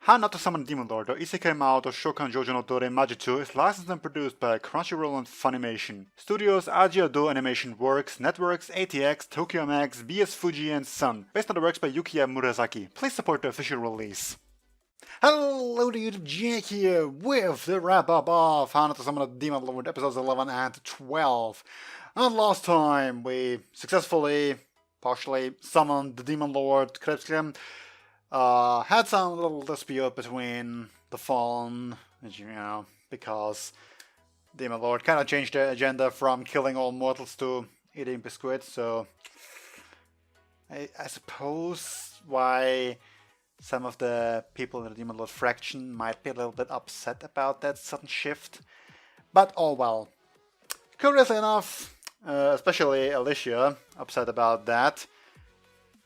How Not to Summon a Demon Lord, or Isekai Mao to Shokan Jojo no Dore Majutsu is licensed and produced by Crunchyroll and Funimation. Studios Ajiado Animation Works, Networks, ATX, Tokyo Max, BS Fuji, and Sun, based on the works by Yukiya Murasaki. Please support the official release. Hello to YouTube, Jack here with the wrap-up of How Not to Summon a Demon Lord episodes 11 and 12. And last time we successfully, partially summoned the Demon Lord Krebskrem. Had some little dispute between the Fallen, because Demon Lord kind of changed the agenda from killing all mortals to eating biscuits, so I suppose why some of the people in the Demon Lord faction might be a little bit upset about that sudden shift, but oh well. Curiously enough, especially Alicia, upset about that.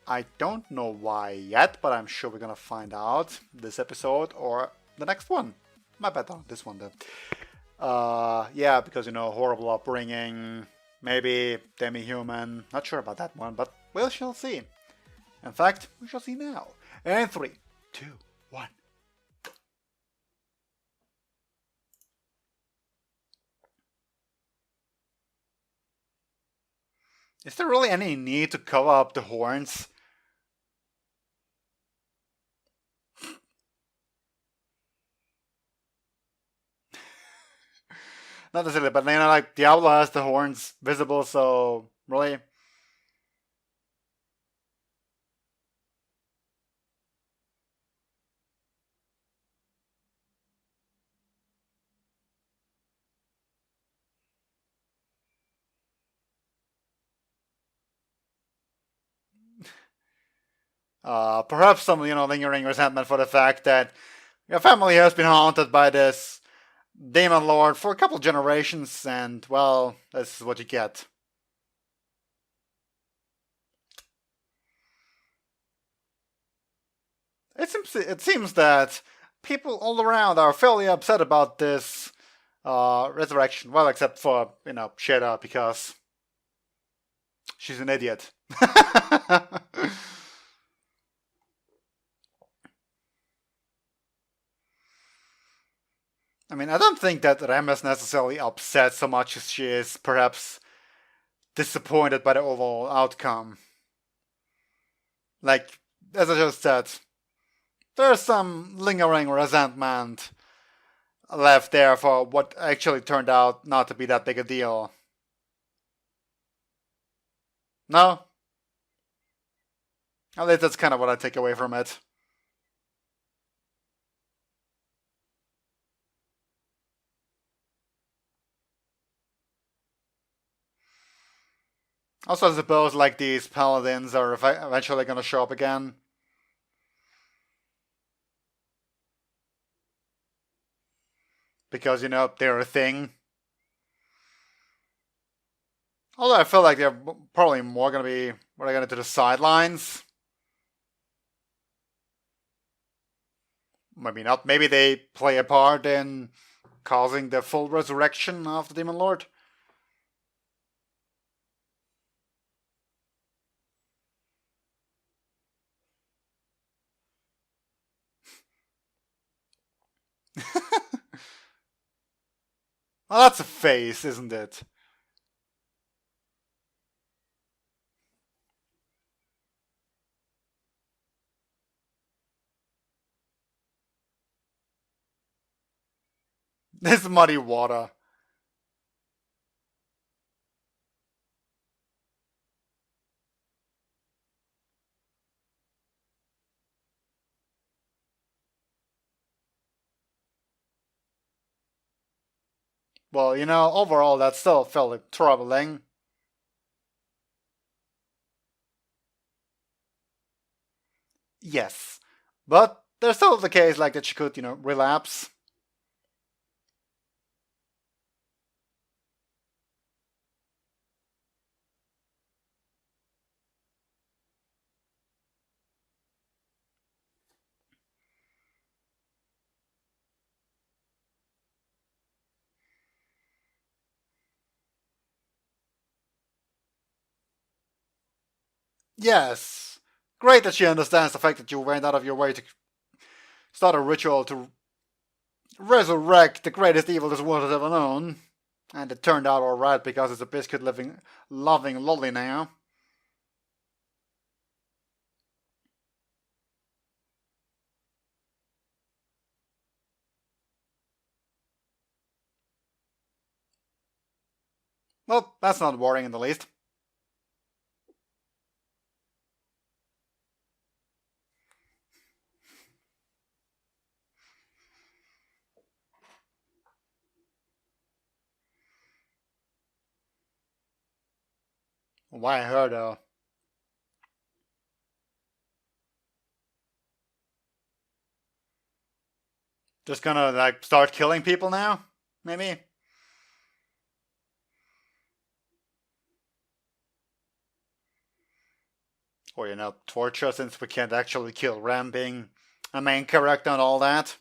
I don't know why yet, but I'm sure we're gonna find out this episode or the next one. My bad on this one though. Yeah, because horrible upbringing, maybe demi-human, not sure about that one, but we shall see. In fact, we shall see now. And 3, 2, 1. Is there really any need to cover up the horns? Not necessarily, but like Diablo has the horns visible, so really. Perhaps some lingering resentment for the fact that your family has been haunted by this Demon Lord for a couple generations, and well, this is what you get. It seems that people all around are fairly upset about this resurrection. Well, except for Sheda, because she's an idiot. I mean, I don't think that Rem is necessarily upset so much as she is perhaps disappointed by the overall outcome. Like, as I just said, there's some lingering resentment left there for what actually turned out not to be that big a deal. No? At least that's kind of what I take away from it. Also, I suppose like these paladins are eventually going to show up again. Because, they're a thing. Although I feel like they're probably more going to be relegated to the sidelines. Maybe not. Maybe they play a part in causing the full resurrection of the Demon Lord. Well, that's a face, isn't it? This muddy water. Well, overall that's still fairly troubling. Yes. But there's still the case like that she could, relapse. Yes. Great that she understands the fact that you went out of your way to start a ritual to resurrect the greatest evil this world has ever known. And it turned out alright because it's a biscuit loving lolly now. Well, that's not worrying in the least. Why her though? Just gonna like start killing people now? Maybe? Or, you know, torture since we can't actually kill Ram being a main character and all that.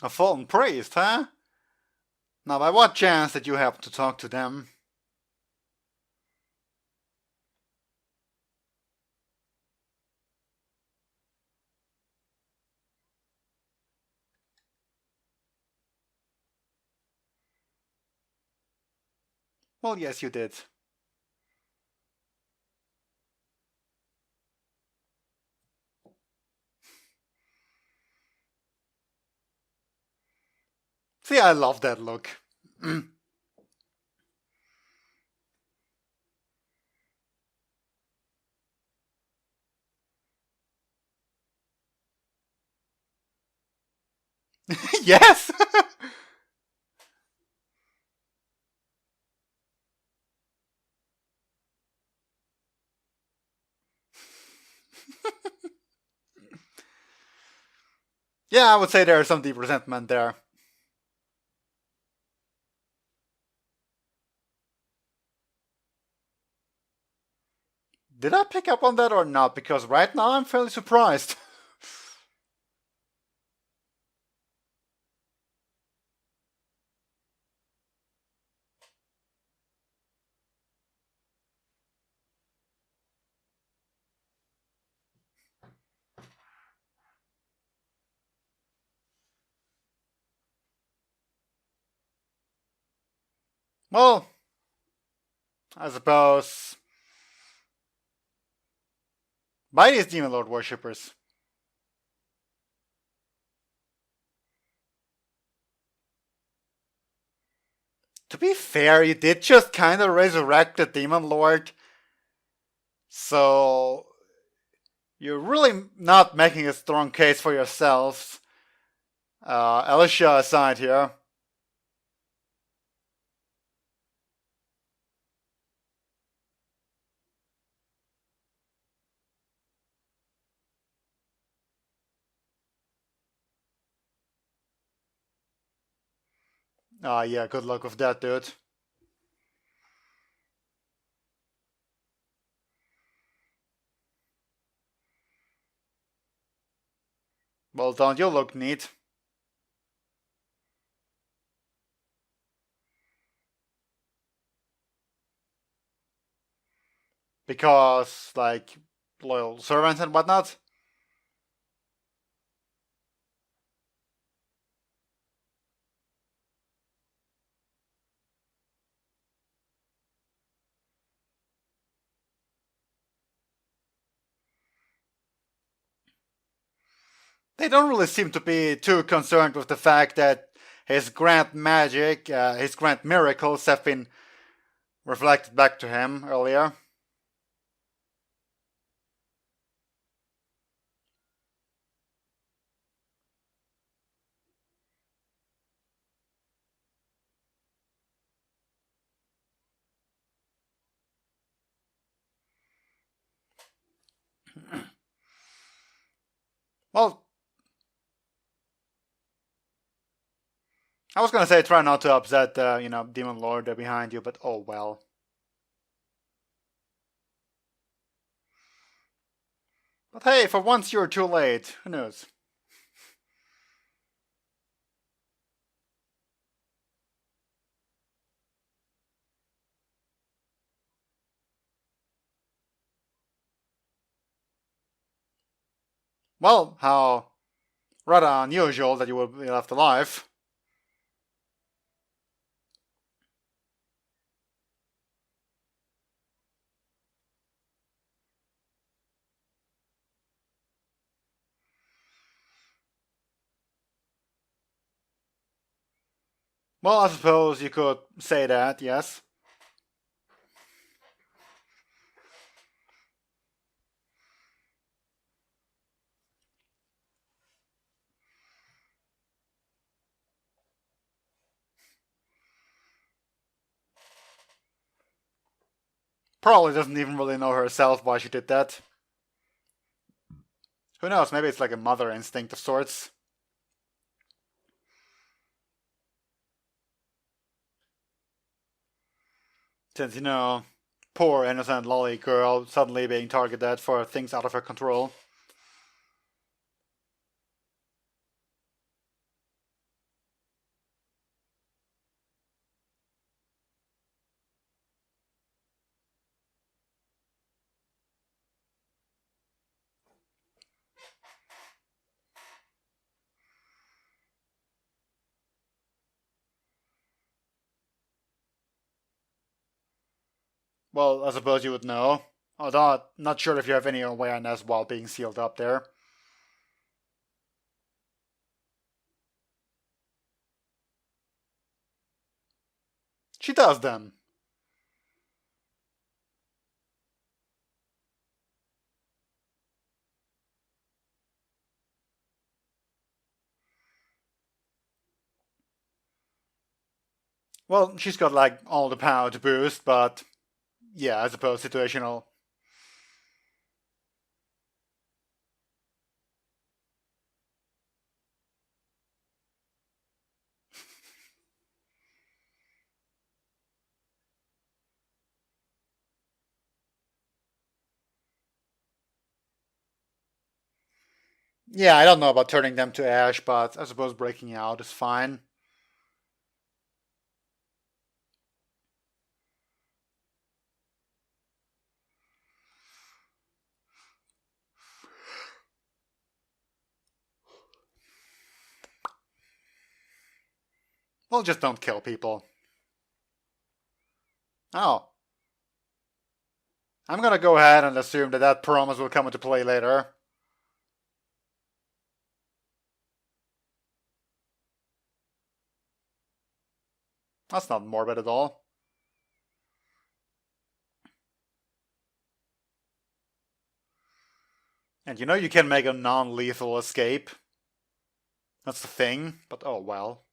A fallen priest, huh? Now, by what chance did you happen to talk to them? Well, yes, you did. See, I love that look. Yes! Yeah, I would say there's some deep resentment there. Did I pick up on that or not? Because right now I'm fairly surprised. Well, I suppose by these Demon Lord worshippers. To be fair, you did just kind of resurrect the Demon Lord. So you're really not making a strong case for yourselves. Alicia aside here. Yeah, good luck with that, dude. Well, don't you look neat? Because, like, loyal servants and whatnot? They don't really seem to be too concerned with the fact that his grand magic, his grand miracles have been reflected back to him earlier. Well, I was gonna say try not to upset the, Demon Lord behind you, but oh well. But hey, for once you're too late. Who knows? Well, how rather unusual that you will be left alive. Well, I suppose you could say that, yes. Probably doesn't even really know herself why she did that. Who knows, maybe it's like a mother instinct of sorts. Since, you know, poor innocent lolly girl suddenly being targeted for things out of her control. Well, I suppose you would know. Although, not sure if you have any awareness while being sealed up there. She does then. Well, she's got like all the power to boost, but yeah, I suppose situational. Yeah, I don't know about turning them to ash, but I suppose breaking out is fine. Well, just don't kill people. Oh. I'm gonna go ahead and assume that that promise will come into play later. That's not morbid at all. And you know you can make a non-lethal escape. That's the thing, but oh well.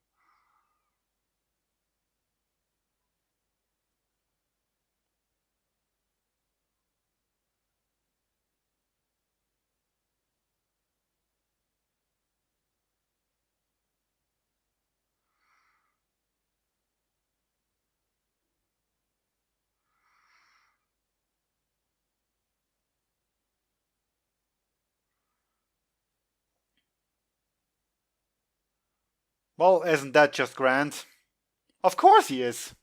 Well, isn't that just grand? Of course he is.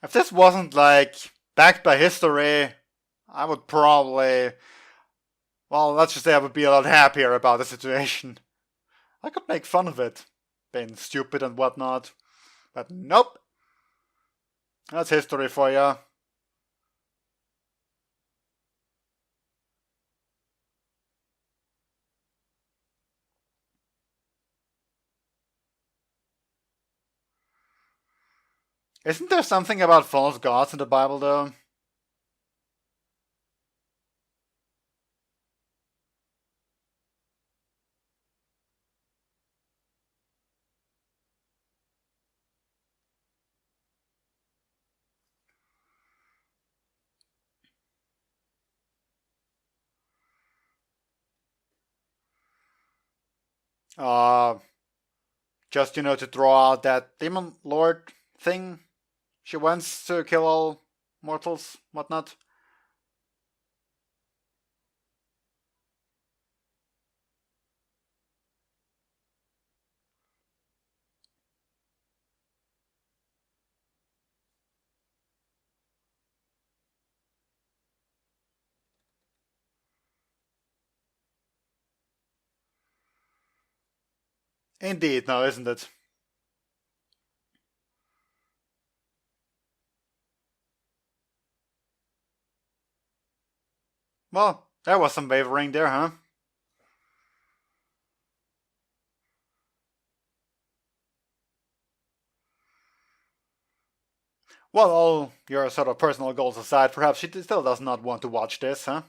If this wasn't like backed by history, I would probably, well, let's just say I would be a lot happier about the situation. I could make fun of it, being stupid and whatnot. But nope. That's history for ya. Isn't there something about false gods in the Bible though? Uh, just, you know, to draw out that demon lord thing. She wants to kill all mortals, whatnot. Indeed, now isn't it? Well, there was some wavering there, huh? Well, all your sort of personal goals aside, perhaps she still does not want to watch this, huh?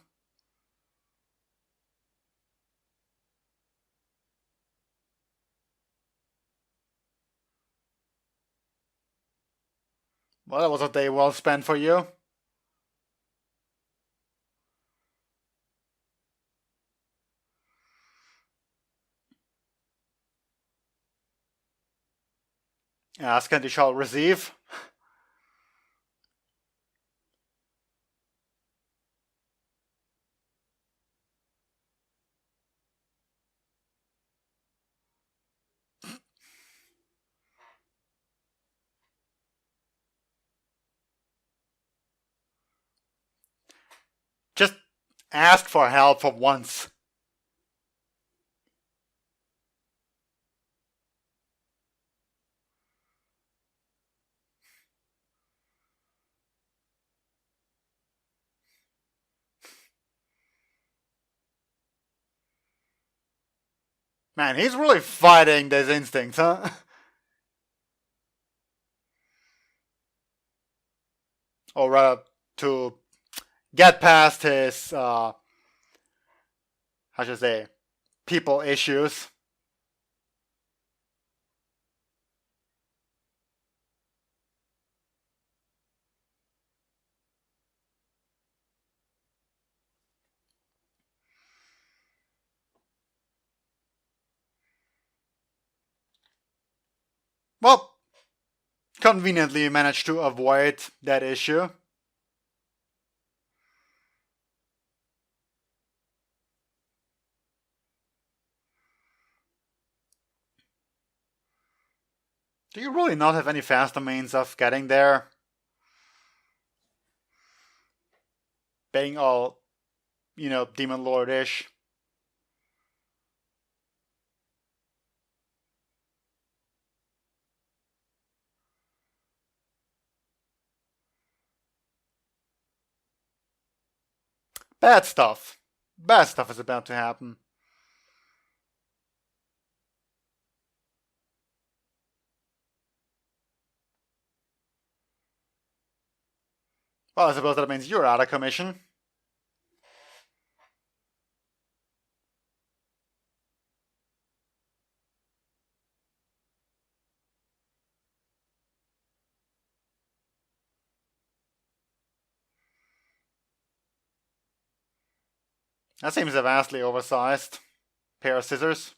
Well, that was a day well spent for you. Ask and you shall receive. Just ask for help for once. Man, he's really fighting these instincts, huh? Or rather, to get past his, how should I say, people issues. Well, conveniently managed to avoid that issue. Do you really not have any faster means of getting there? Being all, Demon Lord-ish. Bad stuff. Bad stuff is about to happen. Well, I suppose that means you're out of commission. That seems a vastly oversized pair of scissors.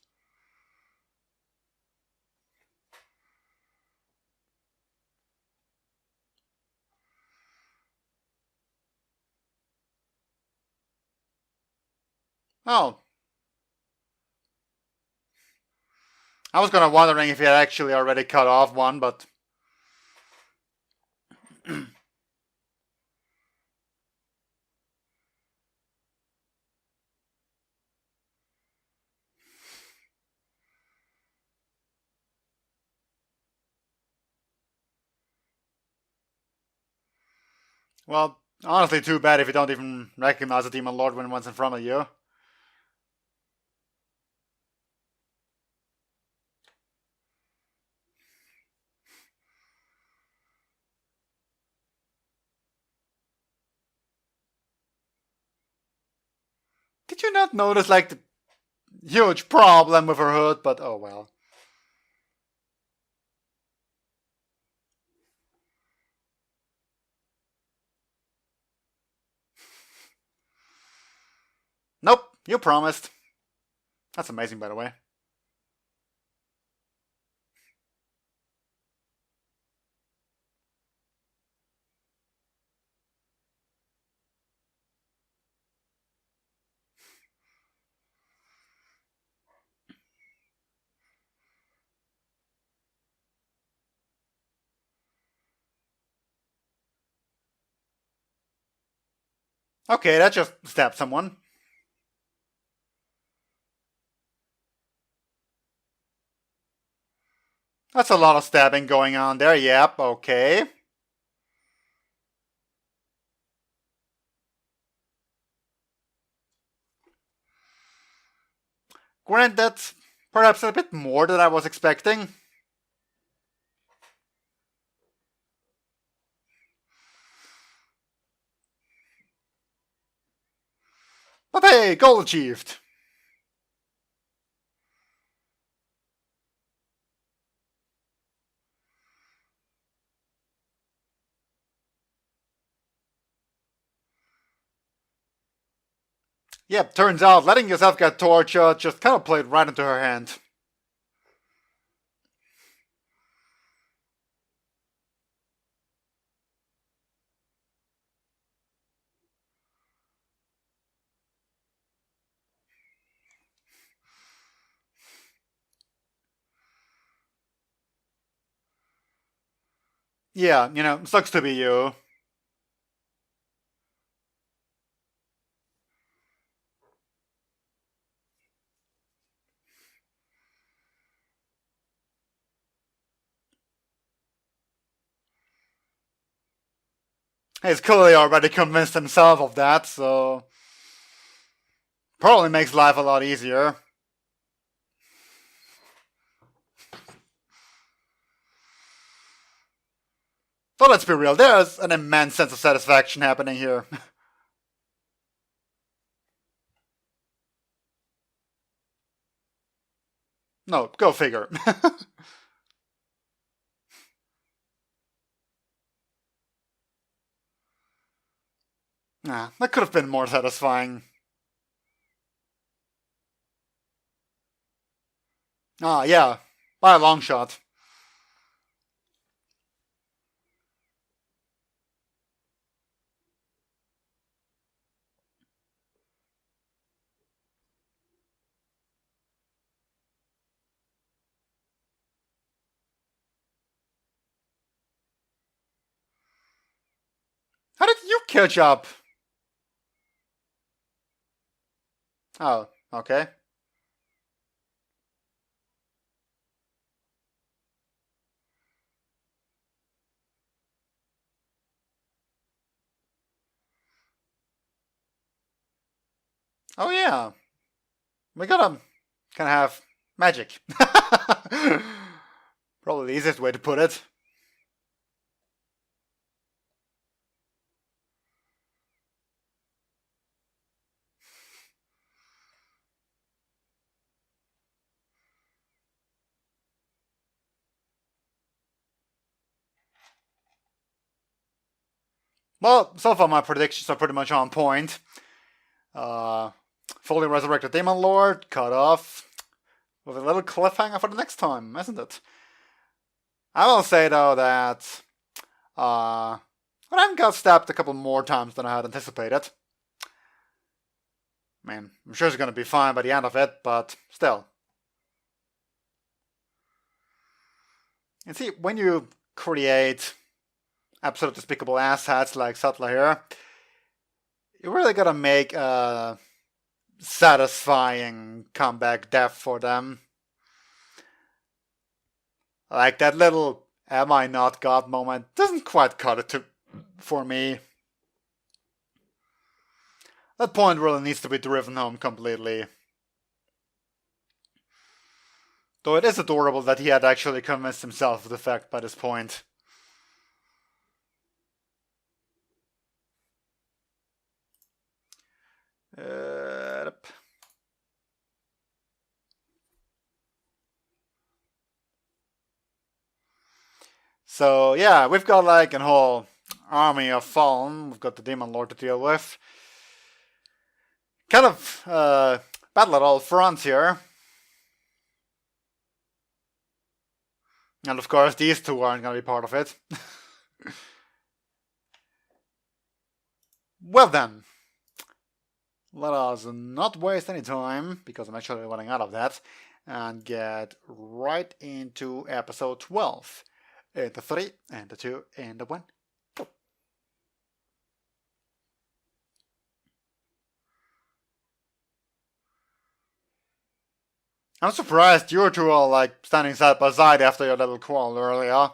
Oh. I was kind of wondering if he had actually already cut off one, but... Well, honestly, too bad if you don't even recognize a Demon Lord when one's in front of you. Did you not notice, like, the huge problem with her hood? But oh well. Nope, you promised. That's amazing, by the way. Okay, that just stabbed someone. That's a lot of stabbing going on there, yep, okay. Granted, perhaps a bit more than I was expecting. But hey, goal achieved. Yep, turns out letting yourself get tortured just kind of played right into her hand. Yeah, you know, sucks to be you. He's clearly already convinced himself of that, so probably makes life a lot easier. So let's be real, there's an immense sense of satisfaction happening here. No, go figure. Nah, that could have been more satisfying. Ah, yeah, by a long shot. How did you catch up? Oh, okay. Oh yeah, we gotta kind of have magic. Probably the easiest way to put it. Well, so far my predictions are pretty much on point. Uh, fully resurrected Demon Lord, cut off, with a little cliffhanger for the next time, isn't it? I will say though that I got stabbed a couple more times than I had anticipated. I mean, I'm sure it's gonna be fine by the end of it, but still. And see, when you create absolute despicable asshats like Sutler here, you really gotta make a satisfying comeback death for them. Like that little "am I not God" moment doesn't quite cut it for me. That point really needs to be driven home completely. Though it is adorable that he had actually convinced himself of the fact by this point. Yep. So yeah, we've got like a whole army of fallen. We've got the Demon Lord to deal with. Kind of battle at all fronts here. And of course, these two aren't going to be part of it. Well then, let us not waste any time, because I'm actually running out of that, and get right into episode 12. The 3, and the 2, and the 1. I'm surprised you two are like standing side by side after your little quarrel earlier.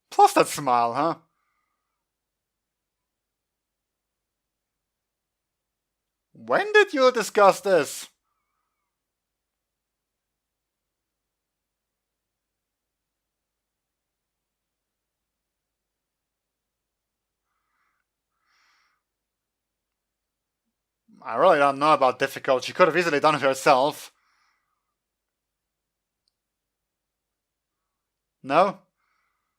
Plus that smile, huh? When did you discuss this? I really don't know about difficult. She could have easily done it herself. No?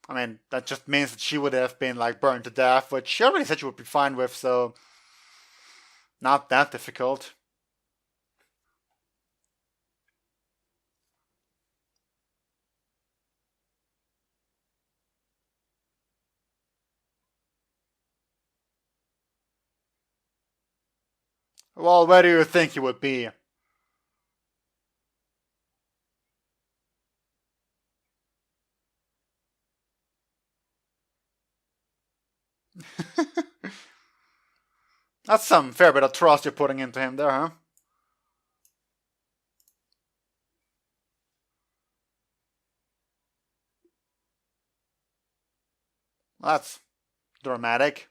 I mean, that just means that she would have been like burned to death, which she already said she would be fine with, so not that difficult. Well, where do you think you would be? That's some fair bit of trust you're putting into him there, huh? That's dramatic.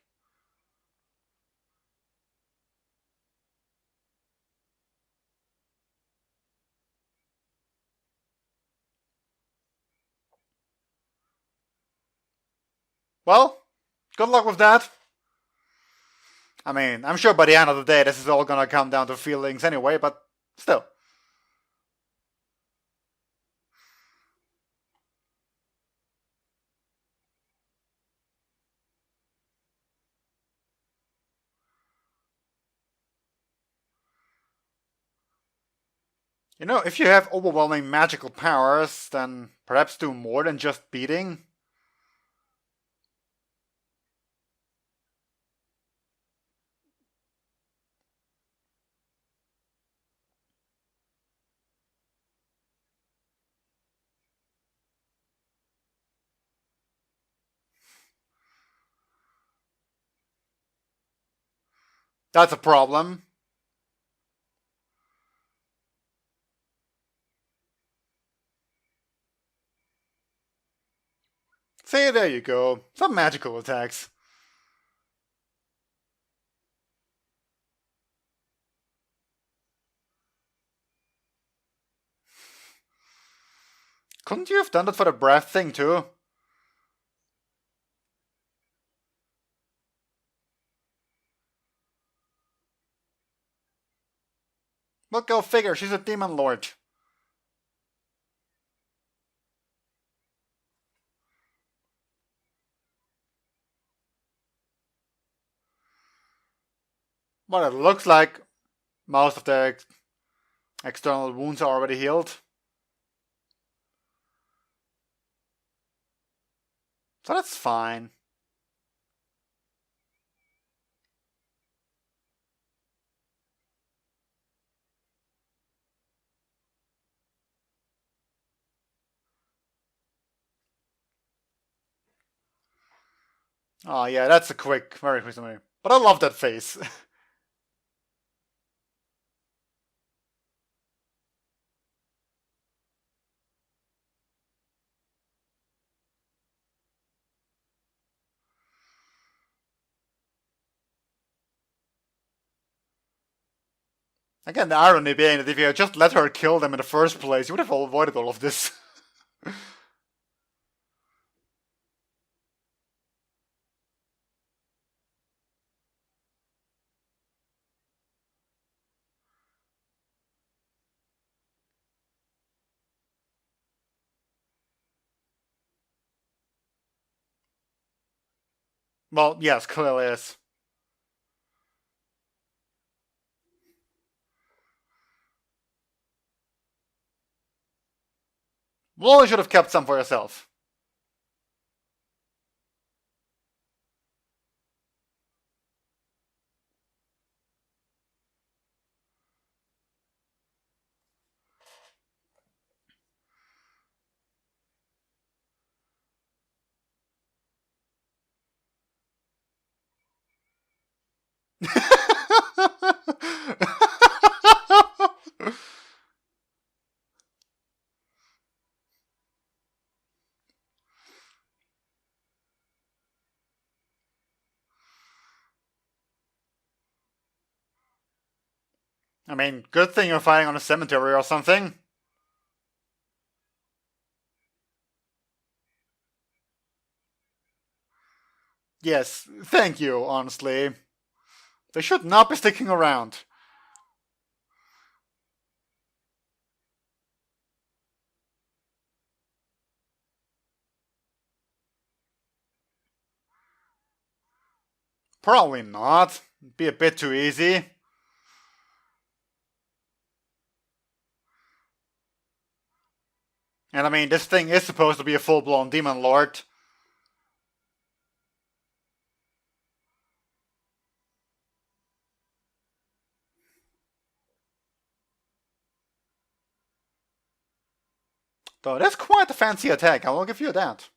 Well, good luck with that. I mean, I'm sure by the end of the day this is all gonna come down to feelings anyway, but still. You know, if you have overwhelming magical powers, then perhaps do more than just beating. That's a problem. See, there you go. Some magical attacks. Couldn't you have done that for the breath thing too? Well, go figure, she's a demon lord. Well, it looks like most of the external wounds are already healed. So that's fine. Oh yeah, that's a quick, very quick summary. But I love that face. Again, the irony being that if you had just let her kill them in the first place, you would have avoided all of this. Well, yes, clearly is. Well, you should have kept some for yourself. I mean, good thing you're fighting on a cemetery or something. Yes, thank you, honestly. They should not be sticking around. Probably not. Be a bit too easy. And I mean, this thing is supposed to be a full-blown demon lord. Though that's quite a fancy attack, I will give you that.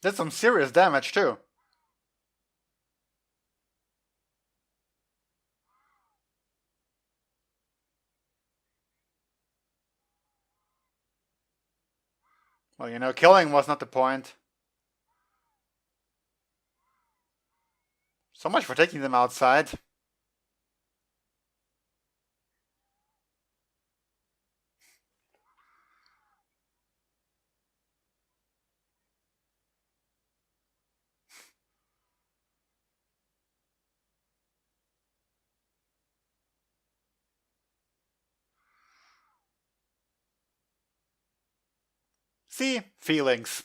Did some serious damage too. Well, you know, killing was not the point. So much for taking them outside. See? Feelings.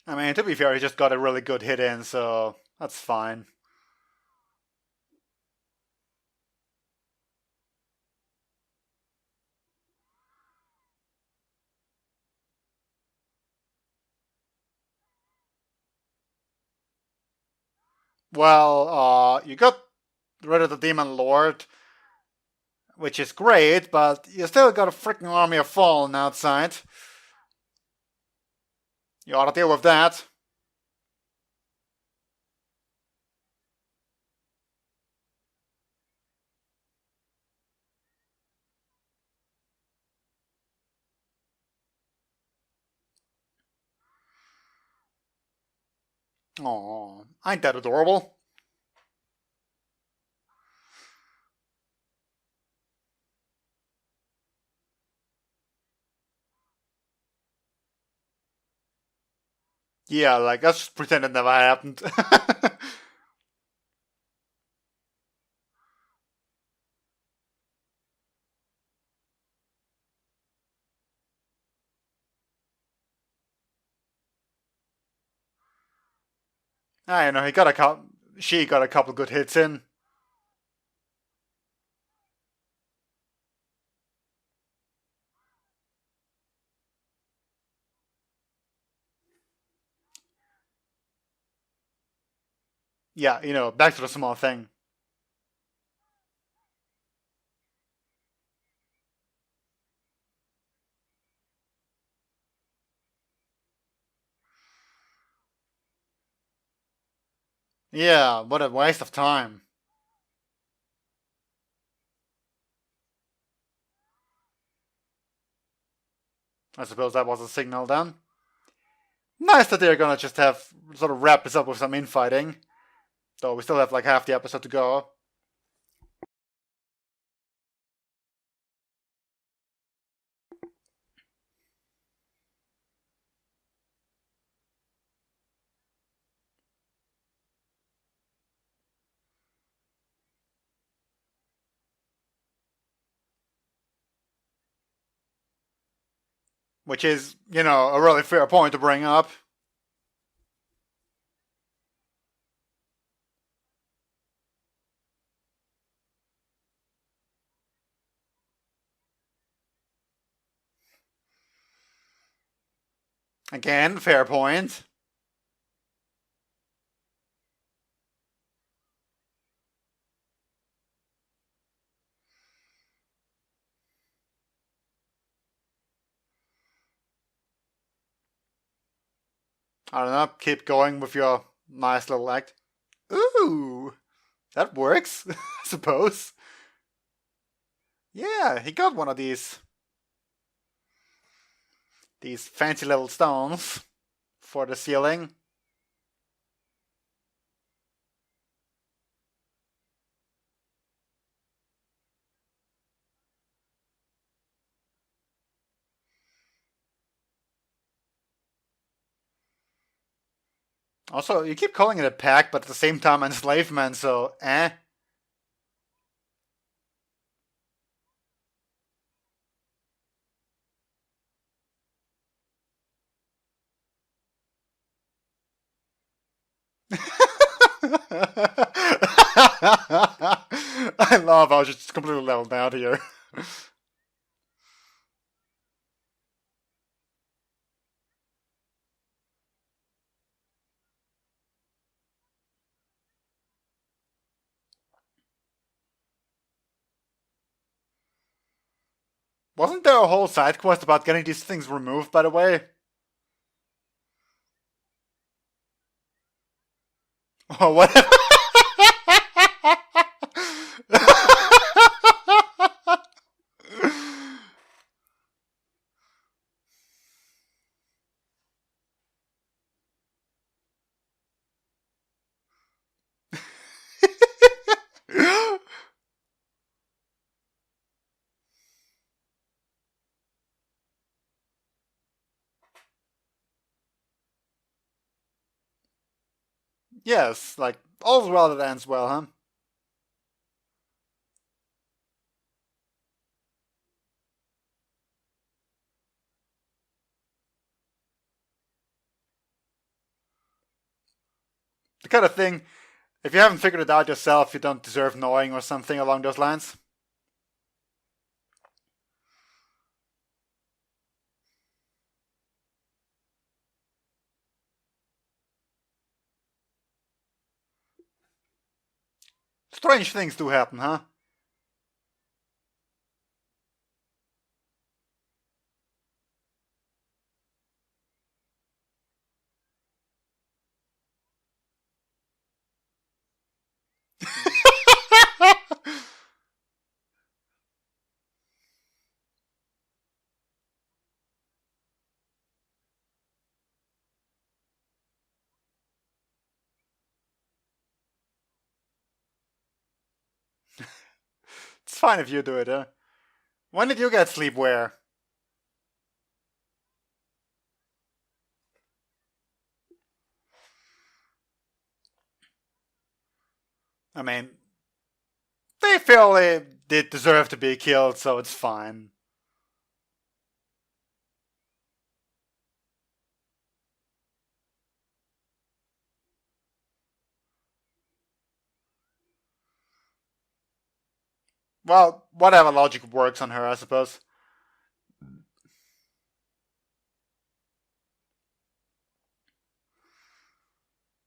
I mean, to be fair, he just got a really good hit in, so that's fine. Well, you got rid of the Demon Lord, which is great, but you still got a freaking army of fallen outside. You ought to deal with that. Aw, ain't that adorable? Yeah, like, let's just pretend it never happened. I know, she got a couple good hits in. Yeah, you know, back to the small thing. Yeah, what a waste of time. I suppose that was a signal then. Nice that they're gonna just have sort of wrap this up with some infighting. Though we still have like half the episode to go. Which is, you know, a really fair point to bring up. Again, fair point. I don't know, keep going with your nice little act. Ooh, that works, I suppose. Yeah, he got one of these fancy little stones for the ceiling. Also, you keep calling it a pack, but at the same time enslavement, so eh? I love how she's completely leveled out here. Wasn't there a whole side quest about getting these things removed, by the way? Or whatever. Yes, like, all's well that ends well, huh? The kind of thing, if you haven't figured it out yourself, you don't deserve knowing or something along those lines. Strange things do happen, huh? It's fine if you do it, huh? When did you get sleepwear? I mean, they feel they did deserve to be killed, so it's fine. Well, whatever logic works on her, I suppose.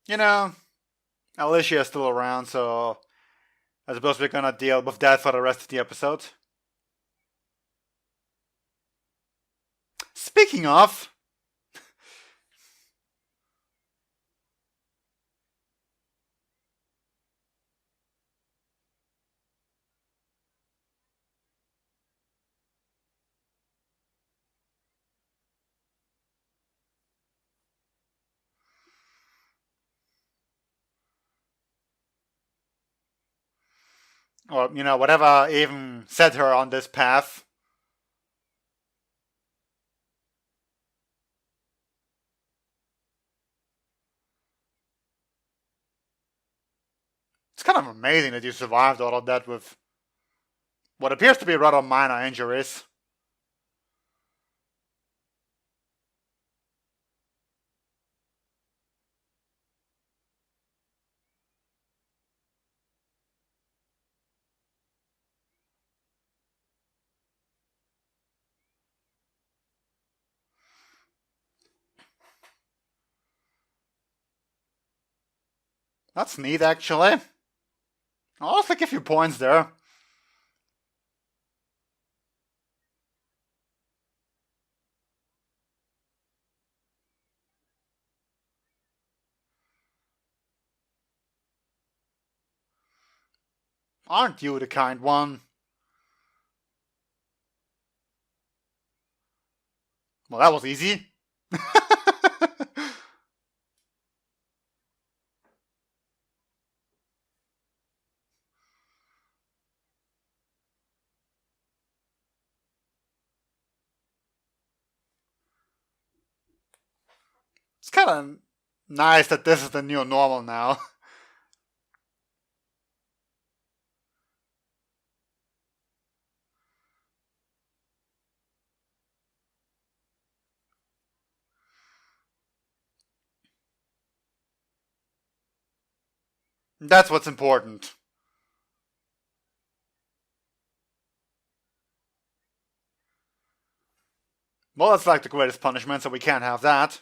You know, Alicia's still around, so I suppose we're gonna deal with that for the rest of the episode. Speaking of, or whatever even set her on this path. It's kind of amazing that you survived all of that with what appears to be rather minor injuries. That's neat, actually. I'll also give you points there. Aren't you the kind one? Well, that was easy. It's kind of nice that this is the new normal now. That's what's important. Well, that's like the greatest punishment, so we can't have that.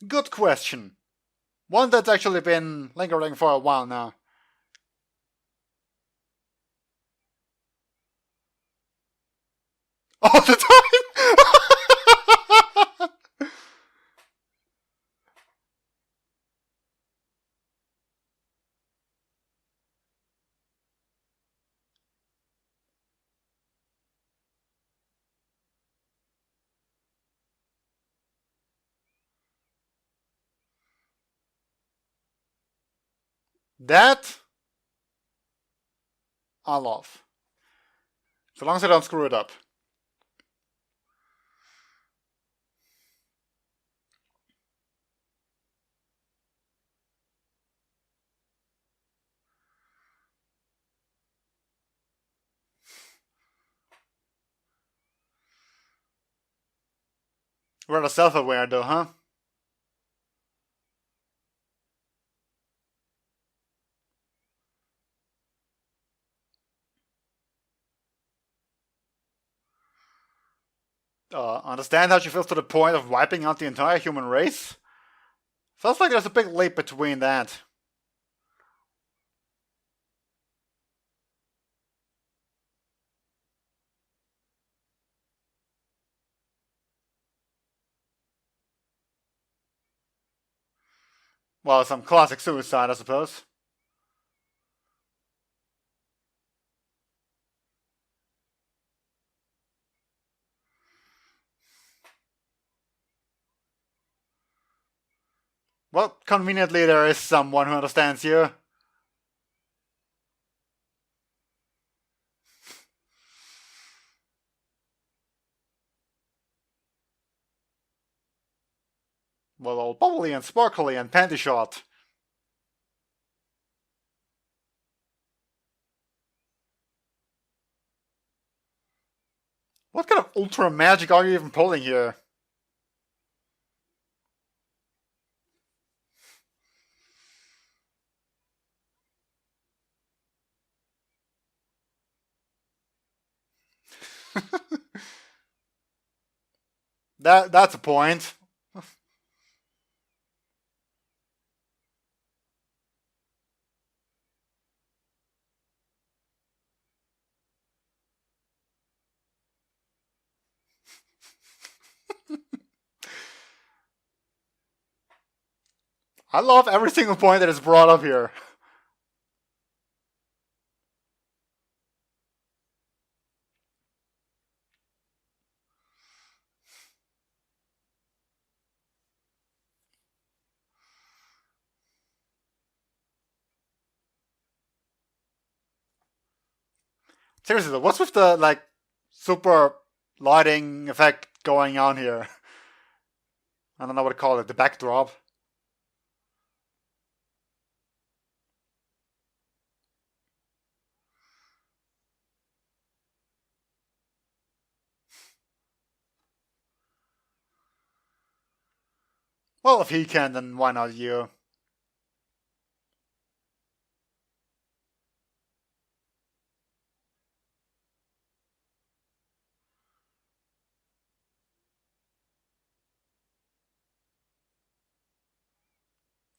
Good question. One that's actually been lingering for a while now. All the time! That I love. So long as I don't screw it up. Rather self-aware though, huh? Understand how she feels to the point of wiping out the entire human race? Sounds like there's a big leap between that. Well, some classic suicide, I suppose. Well, conveniently there is someone who understands you. Well, all bubbly and sparkly and panty shot. What kind of ultra magic are you even pulling here? That's a point. I love every single point that is brought up here. Seriously though, what's with the, like, super lighting effect going on here? I don't know what to call it, the backdrop. Well, if he can, then why not you?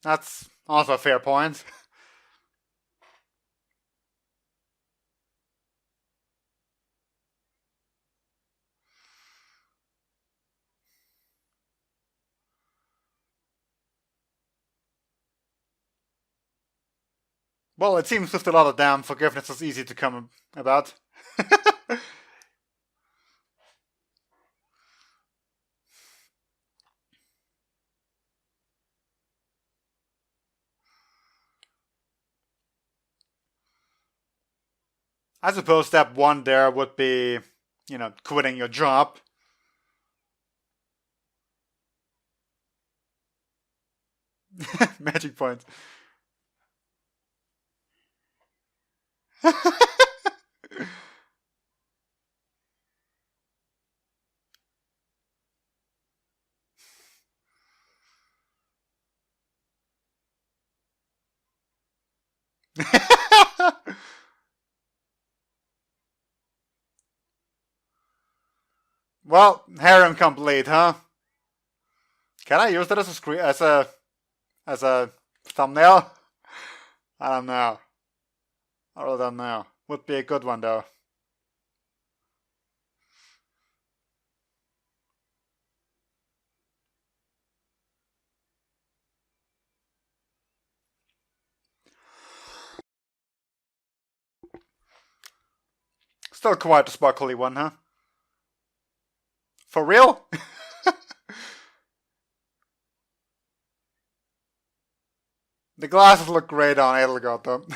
That's also a fair point. Well, it seems with a lot of them, forgiveness is easy to come about. I suppose step one there would be, quitting your job. Magic point. Well, harem complete, huh? Can I use that as a screen as a thumbnail? I don't know. I really don't know. Would be a good one though. Still quite a sparkly one, huh? For real? The glasses look great on Edelgard though.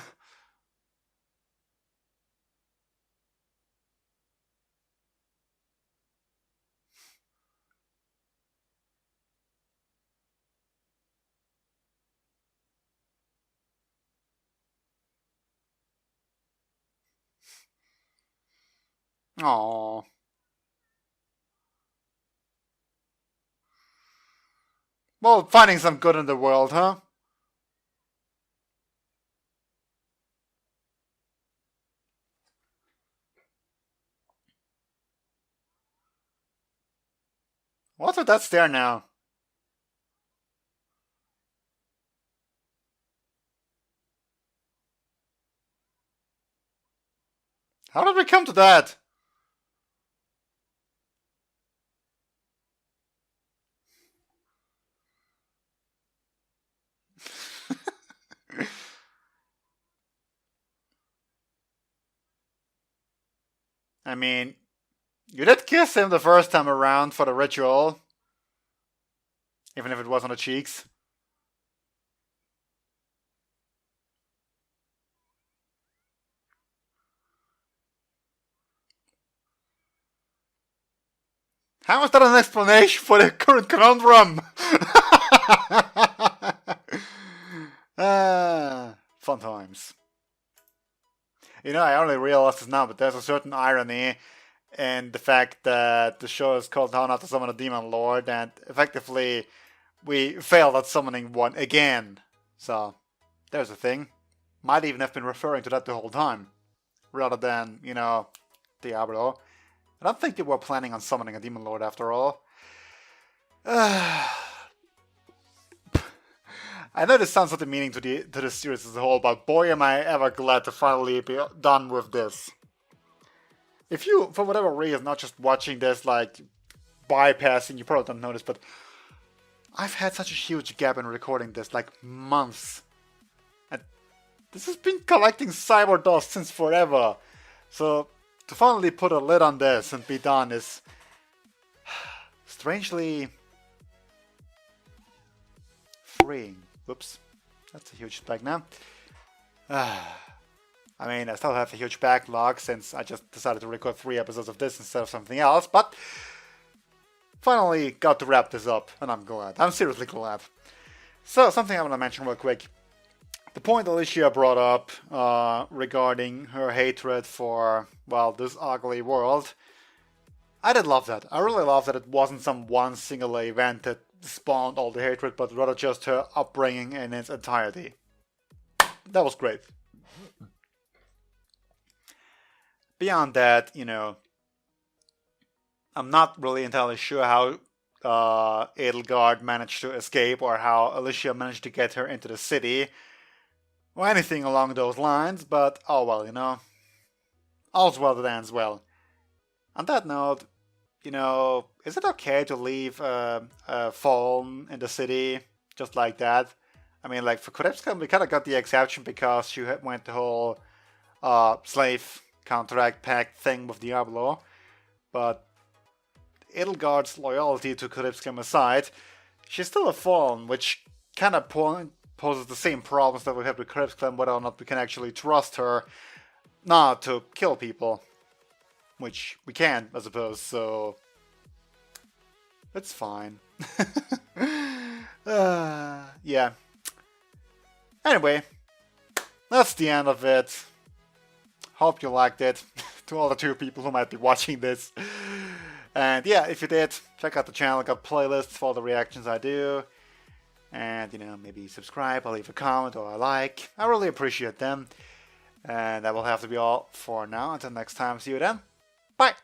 Aww. Well, finding some good in the world, huh? What's with that stare now? How did we come to that? I mean, you did kiss him the first time around for the ritual. Even if it was on the cheeks. How is that an explanation for the current conundrum? Fun times. I only realized this now, but there's a certain irony in the fact that the show is called How Not to Summon a Demon Lord, and effectively we failed at summoning one again. So, there's a thing. Might even have been referring to that the whole time, rather than, Diablo. I don't think they were planning on summoning a Demon Lord after all. I know this sounds not demeaning to the series as a whole, but boy am I ever glad to finally be done with this. If you, for whatever reason, not just watching this, like, bypassing, you probably don't notice, but I've had such a huge gap in recording this, like, months. And this has been collecting cyber dust since forever. So, to finally put a lid on this and be done is strangely freeing. Whoops, that's a huge spike now. I mean, I still have a huge backlog since I just decided to record 3 episodes of this instead of something else, but finally got to wrap this up, and I'm glad. I'm seriously glad. So, something I want to mention real quick. The point Alicia brought up regarding her hatred for, well, this ugly world, I did love that. I really love that it wasn't some one single event that spawned all the hatred, but rather just her upbringing in its entirety. That was great. Beyond that, I'm not really entirely sure how Edelgard managed to escape or how Alicia managed to get her into the city or anything along those lines, but oh well, all's well that ends well. On that note, is it okay to leave a phone in the city just like that? I mean, like, for Kripska, we kind of got the exception because she went the whole slave contract pact thing with Diablo. But Edelgard's loyalty to Kripska aside, she's still a fallen, which kind of poses the same problems that we have with Kripska, whether or not we can actually trust her not to kill people. Which we can, I suppose, so it's fine. Yeah. Anyway, that's the end of it. Hope you liked it. To all the 2 people who might be watching this. And yeah, if you did, check out the channel. I got playlists for all the reactions I do. And, you know, maybe subscribe or leave a comment or a like. I really appreciate them. And that will have to be all for now. Until next time, see you then. Bye!